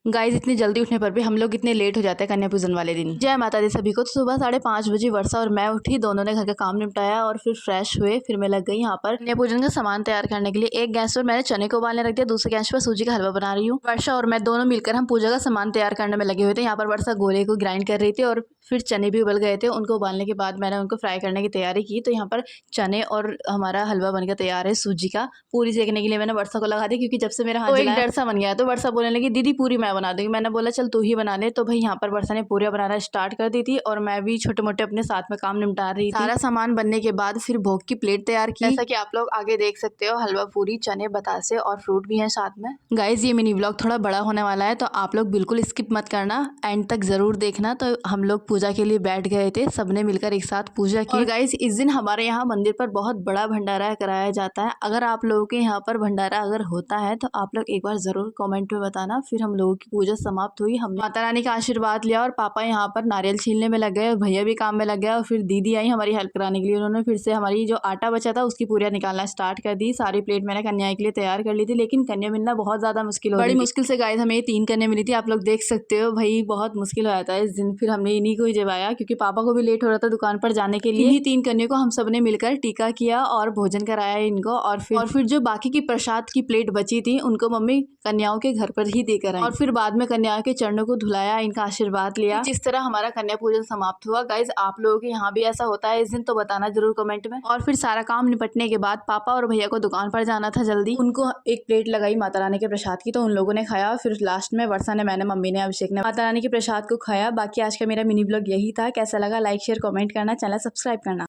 Guys इतनी जल्दी उठने पर भी हम लोग इतने लेट हो जाते हैं कन्या पूजन वाले दिन। जय माता दी सभी को। तो सुबह 5:30 बजे वर्षा और मैं उठी, दोनों ने घर का काम निपटाया और फिर फ्रेश हुए। फिर मैं लग गई यहाँ पर कन्या पूजन का सामान तैयार करने के लिए। एक गैस पर मैंने चने को उबालने रख दिया, दूसरे गैस पर सूजी का हलवा बना रही हूँ। वर्षा और मैं दोनों मिलकर हम पूजा का सामान तैयार करने में लगे हुए थे। यहाँ पर वर्षा गोले को ग्राइंड कर रही थी और फिर चने भी उबल गए थे। उनको उबालने के बाद मैंने उनको फ्राई करने की तैयारी की। तो यहाँ पर चने और हमारा हलवा बनकर तैयार है सूजी का। पूरी सेकने के लिए मैंने वर्षा को लगा दी, क्योंकि जब से मेरा हाथ एक डर सा बन गया। तो वर्षा बोलने लगी दीदी पूरी मैं बना दूंगी। मैंने बोला चल तू ही बना ले। तो भाई यहाँ पर वर्षा ने पूरी बनाना स्टार्ट कर दी थी और मैं भी छोटे मोटे अपने साथ में काम निपटा रही थी। सारा सामान बनने के बाद फिर भोग की प्लेट तैयार की, जैसा कि आप लोग आगे देख सकते हो। हलवा, पूरी, चने, बतासे और फ्रूट भी है साथ में। गाइज ये मिनी व्लॉग थोड़ा बड़ा होने वाला है, तो आप लोग बिल्कुल स्किप मत करना, एंड तक जरूर देखना। तो हम लोग पूजा के लिए बैठ गए थे, सबने मिलकर एक साथ पूजा की। और गाइज इस दिन हमारे यहाँ मंदिर पर बहुत बड़ा भंडारा कराया जाता है। अगर आप लोगों के यहाँ पर भंडारा अगर होता है तो आप लोग एक बार जरूर कमेंट में बताना। फिर हम लोगों की पूजा समाप्त हुई, हमने माता रानी का आशीर्वाद लिया और पापा यहाँ पर नारियल छीलने में लग गए और भैया भी काम में लग गया। और फिर दीदी आई हमारी हेल्प कराने के लिए। उन्होंने फिर से हमारी जो आटा बचा था उसकी पूरियां निकालना स्टार्ट कर दी। सारी प्लेट मैंने कन्या के लिए तैयार कर ली थी, लेकिन कन्या मिलना बहुत ज्यादा मुश्किल हो रही थी। बड़ी मुश्किल से गाइस हमें 3 कन्या मिली थी। आप लोग देख सकते हो भाई बहुत मुश्किल हो जाता है इस दिन। फिर हमने इन्हीं को ही जवाया, क्योंकि पापा को भी लेट हो रहा था दुकान पर जाने के लिए। इन्हीं 3 कन्या को हम सबने मिलकर टीका किया और भोजन कराया इनको। और फिर जो बाकी की प्रसाद की प्लेट बची थी उनको मम्मी कन्याओं के घर पर ही देकर आई। और फिर बाद में कन्याओं के चरणों को धुलाया, इनका आशीर्वाद लिया। जिस तरह हमारा कन्या पूजन समाप्त हुआ। गाइज आप लोगों के यहाँ भी ऐसा होता है इस दिन? तो बताना जरूर कमेंट में। और फिर सारा काम निपटने के बाद पापा और भैया को दुकान पर जाना था जल्दी। उनको एक प्लेट लगाई माता रानी के प्रसाद की, तो उन लोगों ने खाया। फिर लास्ट में वर्षा ने, मैंने, मम्मी ने, अभिषेक ने माता रानी के प्रसाद को खाया। बाकी आज का मेरा मिनी ब्लॉग यही था। कैसा लगा लाइक शेयर कमेंट करना, चैनल सब्सक्राइब करना।